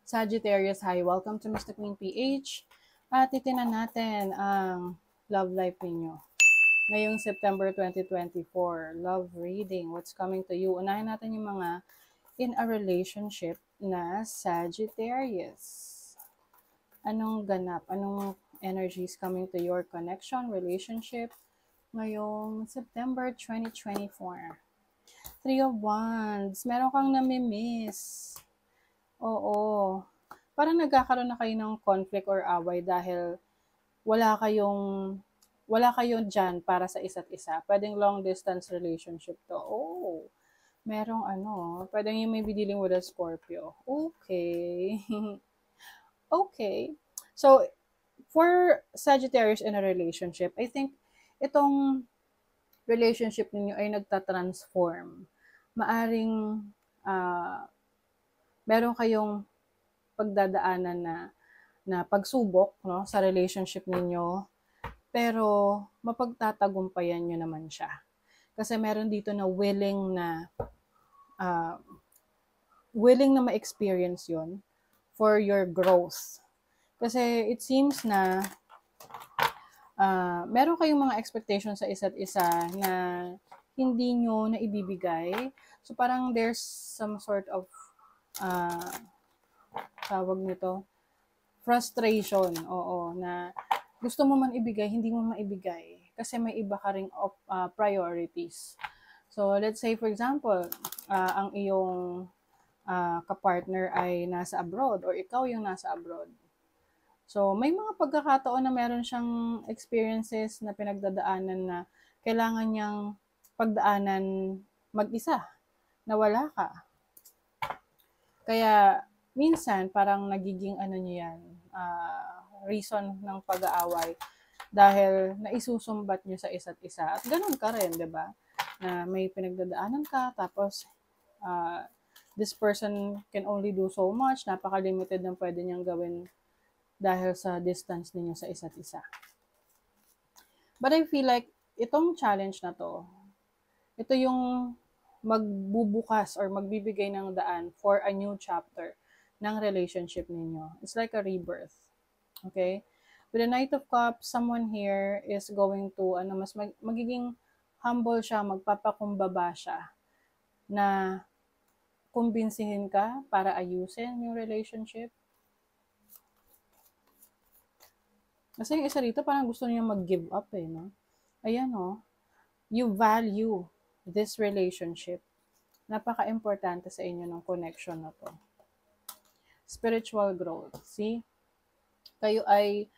Sagittarius, hi. Welcome to Mr. Queen PH. At titinan natin ang love life ninyo. Ngayong September 2024, love reading, what's coming to you? Unahin natin yung mga in a relationship na Sagittarius. Anong ganap? Anong energies coming to your connection, relationship ngayong September 2024? Three of Wands. Meron kang namimiss. Oo. Parang nagkakaroon na kayo ng conflict or away dahil wala kayong wala kayo dyan para sa isa't isa. Pwedeng long distance relationship to. Oh, merong pwedeng you may be dealing with a Scorpio. Okay. Okay. So, for Sagittarius in a relationship, I think itong relationship ninyo ay nagtatransform. Maaring meron kayong pagdadaanan na pagsubok, no, sa relationship ninyo, pero mapagtatagumpayan nyo naman siya. Kasi meron dito na willing na ma-experience yon for your growth. Kasi it seems na meron kayong mga expectations sa isa't isa na hindi nyo na ibibigay. So parang there's some sort of tawag nito, frustration, oo, na gusto mo man ibigay, hindi mo maibigay kasi may iba ka ring priorities. So, let's say for example, ang iyong kapartner ay nasa abroad or ikaw yung nasa abroad. So, may mga pagkakataon na meron siyang experiences na pinagdadaanan na kailangan niyang pagdaanan mag-isa, na wala ka. Kaya, minsan, parang nagiging niyo yan, reason ng pag-aaway dahil naisusumbat nyo sa isa't isa. At ganun ka rin, di ba? Na may pinagdadaanan ka, tapos this person can only do so much, napaka-limited ng pwede niyang gawin dahil sa distance ninyo sa isa't isa. But I feel like itong challenge na to, ito yung magbubukas or magbibigay ng daan for a new chapter ng relationship ninyo. It's like a rebirth. Okay? With the Knight of Cups, someone here is going to, magiging humble siya, magpapakumbaba siya, na kumbinsihin ka para ayusin yung relationship. Kasi yung isa rito, parang gusto niya mag-give up no? Ayan you value this relationship. Napaka-importante sa inyo ng connection na to. Spiritual growth. See? Kayo ay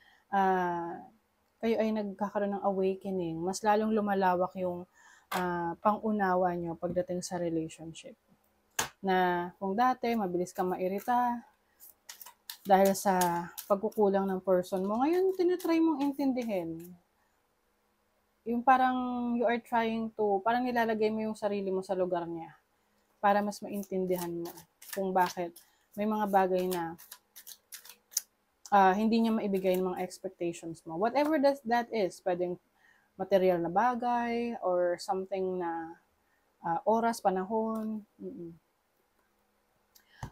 nagkakaroon ng awakening. Mas lalong lumalawak yung pang-unawa nyo pagdating sa relationship. Na kung dati, mabilis kang mairita dahil sa pagkukulang ng person mo, ngayon tinatry mong intindihin. Yung parang you are trying to, parang nilalagay mo yung sarili mo sa lugar niya para mas maintindihan mo kung bakit may mga bagay na hindi niya maibigay ng mga expectations mo. Whatever that is, pwedeng material na bagay or something na oras, panahon.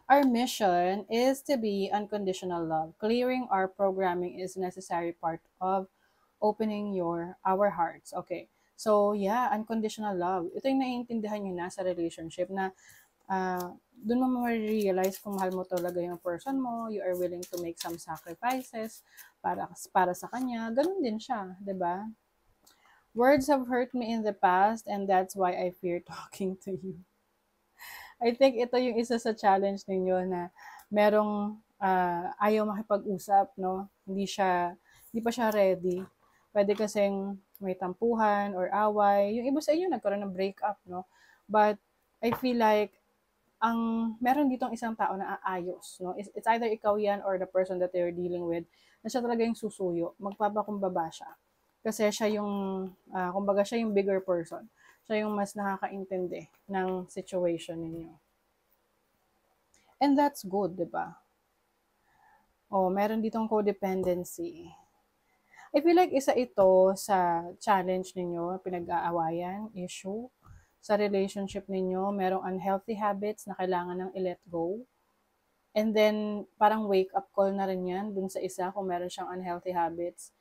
Our mission is to be unconditional love. Clearing our programming is a necessary part of opening our hearts. Okay. So, yeah, unconditional love. Ito yung naiintindihan nyo na sa relationship na doon mo ma-realize kung mahal mo talaga yung person mo, you are willing to make some sacrifices para sa kanya. Ganun din siya, 'di ba? Words have hurt me in the past and that's why I fear talking to you. I think ito yung isa sa challenge ninyo na merong ayaw makipag-usap, no? Hindi pa siya ready. Pwede kasing may tampuhan or away. Yung iba sa inyo nagkaroon ng breakup, no? But I feel like meron ditong isang tao na aayos, no? It's either ikaw yan or the person that you're dealing with, na siya talaga yung susuyo, magpapakumbaba siya. Kasi siya yung, kumbaga siya yung bigger person. Siya yung mas nakakaintindi ng situation ninyo. And that's good, di ba? Meron ditong codependency. I feel like isa ito sa challenge ninyo, pinag-aawayan, issue, sa relationship ninyo, merong unhealthy habits na kailangan ng i-let go. And then, parang wake up call na rin yan dun sa isa kung meron siyang unhealthy habits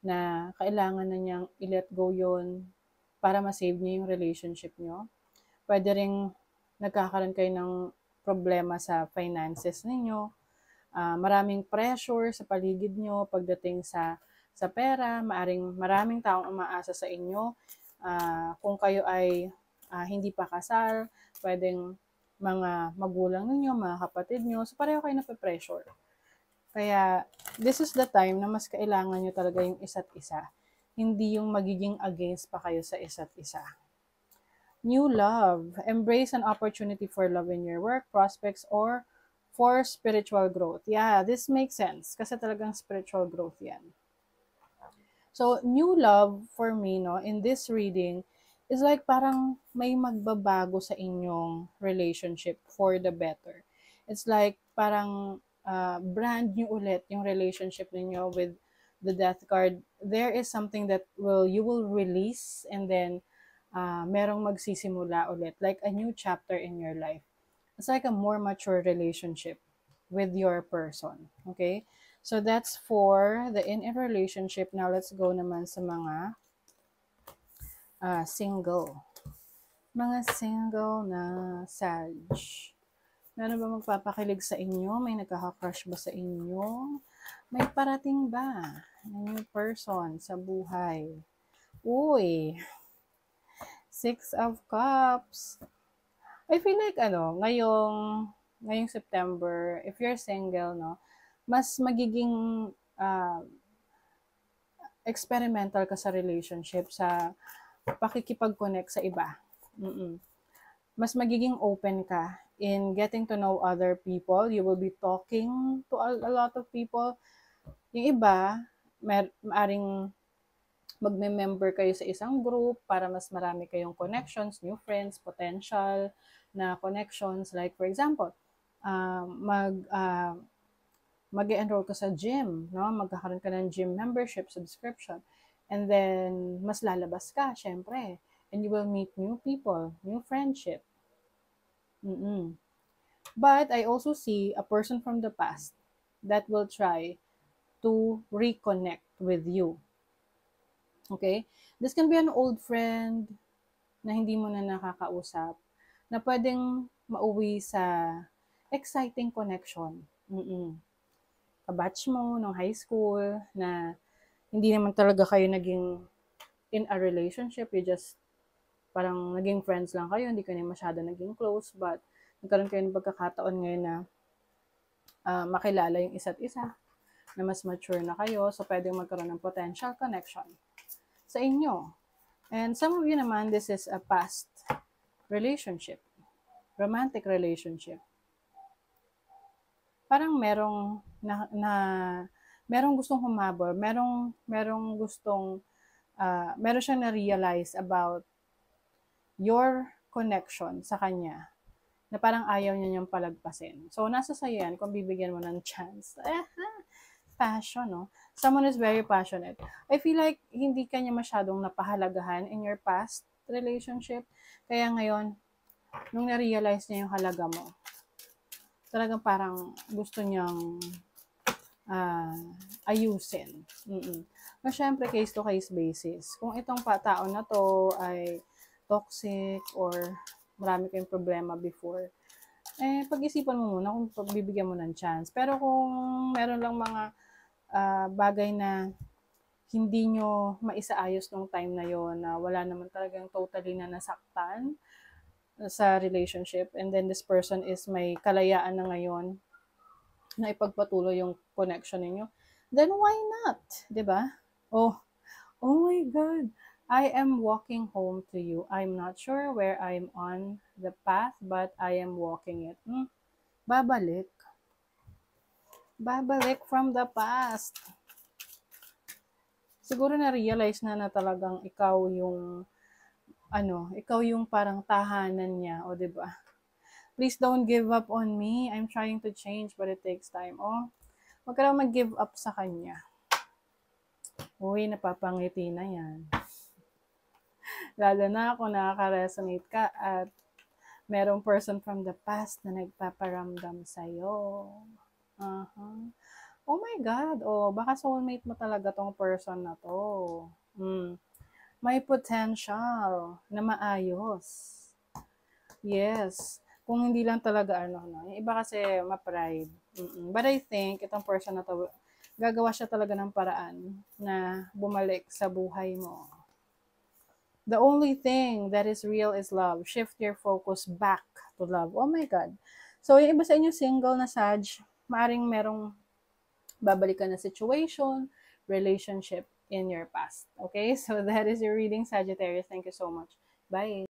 na kailangan na niyang i-let go yun para ma-save niya yung relationship niyo. Pwede ring nagkakaroon kayo ng problema sa finances ninyo, maraming pressure sa paligid nyo pagdating sa pera, maraming taong umaasa sa inyo. Kung kayo ay hindi pa kasal, pwedeng mga magulang ninyo, mga kapatid nyo, so pareho kayo nape-pressure. Kaya, this is the time na mas kailangan nyo talaga yung isa't isa. Hindi yung magiging against pa kayo sa isa't isa. New love. Embrace an opportunity for love in your work, prospects, or for spiritual growth. Yeah, this makes sense. Kasi talagang spiritual growth yan. So, new love for me, no, in this reading, is like parang may magbabago sa inyong relationship for the better. It's like parang brand new ulit yung relationship ninyo with the death card. There is something that you will release, and then merong magsisimula ulit, like a new chapter in your life. It's like a more mature relationship with your person. Okay? So that's for the in a relationship. Now let's go naman sa mga single. Mga single na Sag. Meron ba magpapakilig sa inyo? May nagkaka-crush ba sa inyo? May parating ba na new person sa buhay? Uy! 6 of Cups. I feel like ngayong September, if you're single, no, mas magiging experimental ka sa relationship, sa pakikipag-connect sa iba. Mas magiging open ka in getting to know other people. You will be talking to a lot of people. Yung iba, maaring magme-member kayo sa isang group para mas marami kayong connections, new friends, potential na connections. Like, for example, mag-enroll ka sa gym, no? Magkakaroon ka ng gym membership, subscription. And then, mas lalabas ka, syempre. And you will meet new people, new friendship. But I also see a person from the past that will try to reconnect with you. Okay? This can be an old friend na hindi mo na nakakausap, na pwedeng mauwi sa exciting connection. Kabatch mo nung high school na hindi naman talaga kayo naging in a relationship, you just parang naging friends lang kayo, hindi kayo masyado naging close, but nagkaroon kayo ng pagkakataon ngayon na makilala yung isa't isa, na mas mature na kayo, so pwedeng magkaroon ng potential connection sa inyo. And some of you naman, this is a past relationship, romantic relationship. Parang merong merong gustong humabol, merong gustong meron siyang na-realize about your connection sa kanya na parang ayaw niya niyang palagpasin. So, nasa sa'yo yan kung bibigyan mo ng chance. Passion, no? Someone is very passionate. I feel like hindi ka niya masyadong napahalagahan in your past relationship. Kaya ngayon, nung na-realize niya yung halaga mo, talagang parang gusto niyang ayusin. Pero syempre, case-to-case basis. Kung itong tao na to ay toxic or marami kayong problema before, pag-isipan mo muna kung pagbibigyan mo ng chance. Pero kung meron lang mga bagay na hindi nyo maisaayos nung time na yon, na wala naman talagang totally na nasaktan sa relationship, and then this person is may kalayaan na ngayon na ipagpatuloy yung connection ninyo, then why not? 'Di ba? Oh my God. I am walking home to you. I'm not sure where I'm on the path, but I am walking it. Babalik. Babalik from the past. Siguro na-realize na talagang ikaw yung parang tahanan niya, o 'di ba? Please don't give up on me. I'm trying to change, but it takes time. Huwag ka lang mag-give up sa kanya. Uy, napapangiti na yan. Lalo na kung nakaka-resonate ka at Merong person from the past na nagpaparamdam sa'yo. Uh-huh. Oh my God. Oh, baka soulmate mo talaga tong person na to. Mm. May potential na maayos. Yes. Kung hindi lang talaga ano, no. Yung iba kasi ma-pride. Mm-mm. But I think itong person na to, gagawa siya talaga ng paraan na bumalik sa buhay mo. The only thing that is real is love. Shift your focus back to love. Oh my God. So, yung iba sa inyo single na Sag, maaring merong babalikan na situation, relationship in your past. Okay? So, that is your reading, Sagittarius. Thank you so much. Bye.